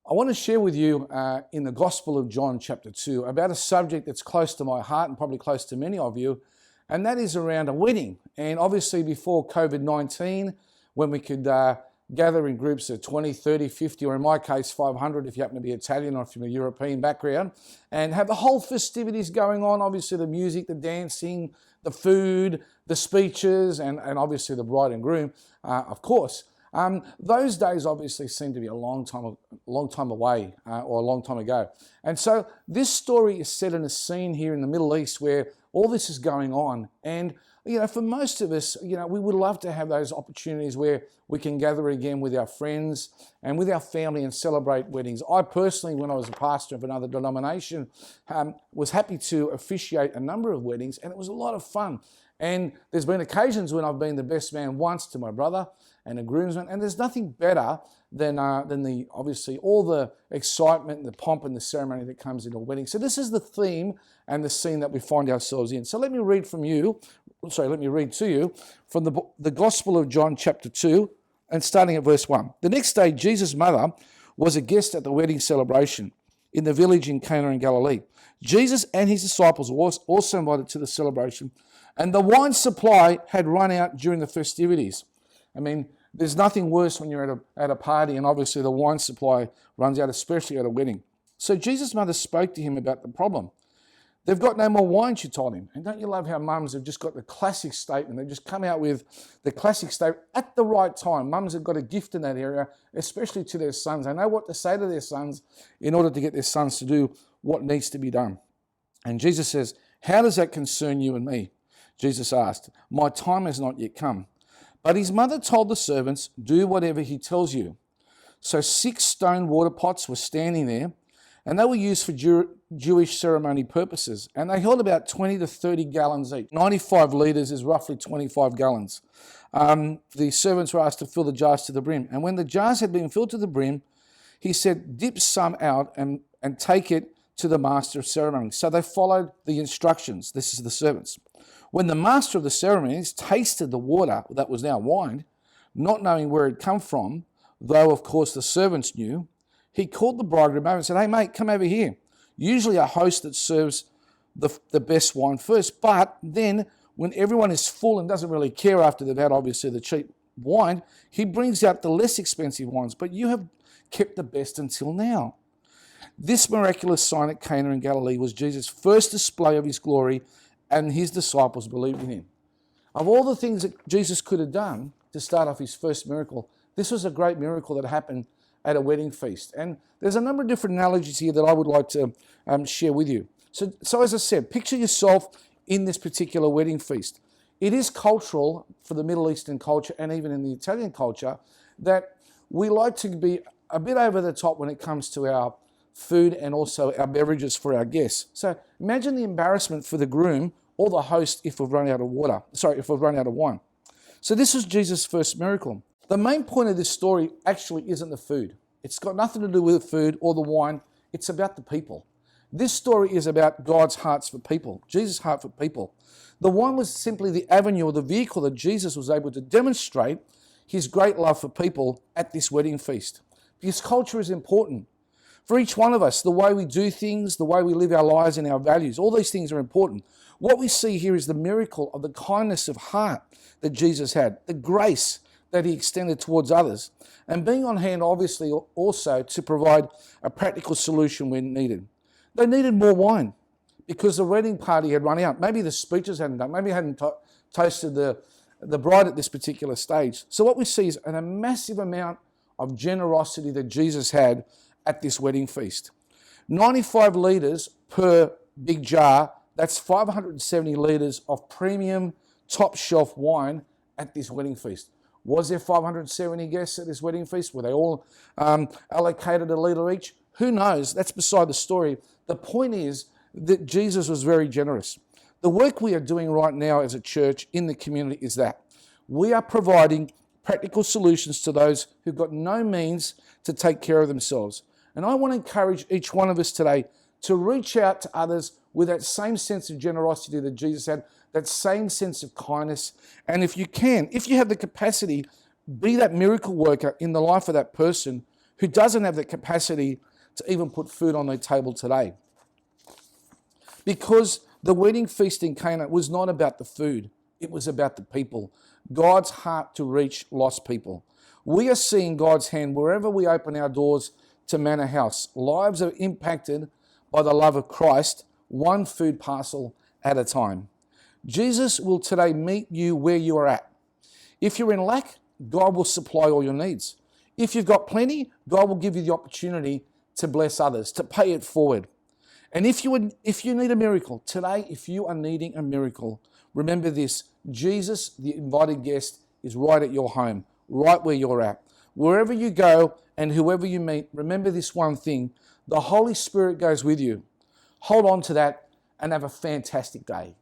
I want to share with you in the Gospel of John chapter 2 about a subject that's close to my heart and probably close to many of you, and that is around a wedding. And obviously before COVID-19, when we could gather in groups of 20, 30, 50, or in my case 500 if you happen to be Italian or from a European background, and have the whole festivities going on, obviously the music, the dancing, the food, the speeches, and obviously the bride and groom, of course. Those days obviously seem to be a long time away or a long time ago. And so this story is set in a scene here in the Middle East where all this is going on. And, for most of us, we would love to have those opportunities where we can gather again with our friends and with our family and celebrate weddings. I personally, when I was a pastor of another denomination, was happy to officiate a number of weddings, and it was a lot of fun. And there's been occasions when I've been the best man once to my brother and a groomsman, and there's nothing better than the obviously all the excitement and the pomp and the ceremony that comes into a wedding. So this is the theme and the scene that we find ourselves in. So let me read to you from the Gospel of John chapter 2 and starting at verse 1. The next day, Jesus' mother was a guest at the wedding celebration in the village in Cana in Galilee. Jesus and his disciples were also invited to the celebration, and the wine supply had run out during the festivities. I mean, there's nothing worse when you're at a party and obviously the wine supply runs out, especially at a wedding. So Jesus' mother spoke to him about the problem. They've got no more wine, she told him. And don't you love how mums have just got the classic statement? They've just come out with the classic statement at the right time. Mums have got a gift in that area, especially to their sons. They know what to say to their sons in order to get their sons to do what needs to be done. And Jesus says, "How does that concern you and me?" Jesus asked. "My time has not yet come." But his mother told the servants, "Do whatever he tells you." So 6 stone water pots were standing there, and they were used for Jewish ceremony purposes. And they held about 20 to 30 gallons each. 95 litres is roughly 25 gallons. The servants were asked to fill the jars to the brim. And when the jars had been filled to the brim, he said, "Dip some out and take it to the master of ceremonies." So they followed the instructions. This is the servants. When the master of the ceremonies tasted the water that was now wine, not knowing where it had come from, though of course the servants knew, he called the bridegroom over and said, "Hey mate, come over here." Usually a host that serves the best wine first, but then when everyone is full and doesn't really care after they've had obviously the cheap wine, he brings out the less expensive wines, but you have kept the best until now. This miraculous sign at Cana in Galilee was Jesus' first display of his glory, and his disciples believed in him. Of all the things that Jesus could have done to start off his first miracle, this was a great miracle that happened at a wedding feast. And there's a number of different analogies here that I would like to share with you. So as I said, picture yourself in this particular wedding feast. It is cultural for the Middle Eastern culture and even in the Italian culture that we like to be a bit over the top when it comes to our food and also our beverages for our guests. So imagine the embarrassment for the groom or the host if we've run out of wine. So this was Jesus' first miracle. The main point of this story actually isn't the food. It's got nothing to do with the food or the wine. It's about the people. This story is about God's hearts for people, Jesus' heart for people. The wine was simply the avenue or the vehicle that Jesus was able to demonstrate his great love for people at this wedding feast. Because culture is important. For each one of us, the way we do things, the way we live our lives and our values, all these things are important. What we see here is the miracle of the kindness of heart that Jesus had, the grace that he extended towards others, and being on hand obviously also to provide a practical solution when needed. They needed more wine because the wedding party had run out. Maybe the speeches hadn't done, maybe hadn't toasted the bride at this particular stage. So what we see is a massive amount of generosity that Jesus had at this wedding feast. 95 litres per big jar, that's 570 litres of premium top shelf wine at this wedding feast. Was there 570 guests at this wedding feast? Were they all allocated a litre each? Who knows? That's beside the story. The point is that Jesus was very generous. The work we are doing right now as a church in the community is that we are providing practical solutions to those who've got no means to take care of themselves. And I want to encourage each one of us today to reach out to others with that same sense of generosity that Jesus had, that same sense of kindness. And if you have the capacity, be that miracle worker in the life of that person who doesn't have the capacity to even put food on their table today. Because the wedding feast in Cana was not about the food, it was about the people. God's heart to reach lost people. We are seeing God's hand wherever we open our doors to Manor House. Lives are impacted by the love of Christ, one food parcel at a time. Jesus will today meet you where you are at. If you're in lack, God will supply all your needs. If you've got plenty, God will give you the opportunity to bless others, to pay it forward. And if you need a miracle, today, if you are needing a miracle, remember this: Jesus, the invited guest, is right at your home, right where you're at. Wherever you go and whoever you meet, remember this one thing: the Holy Spirit goes with you. Hold on to that and have a fantastic day.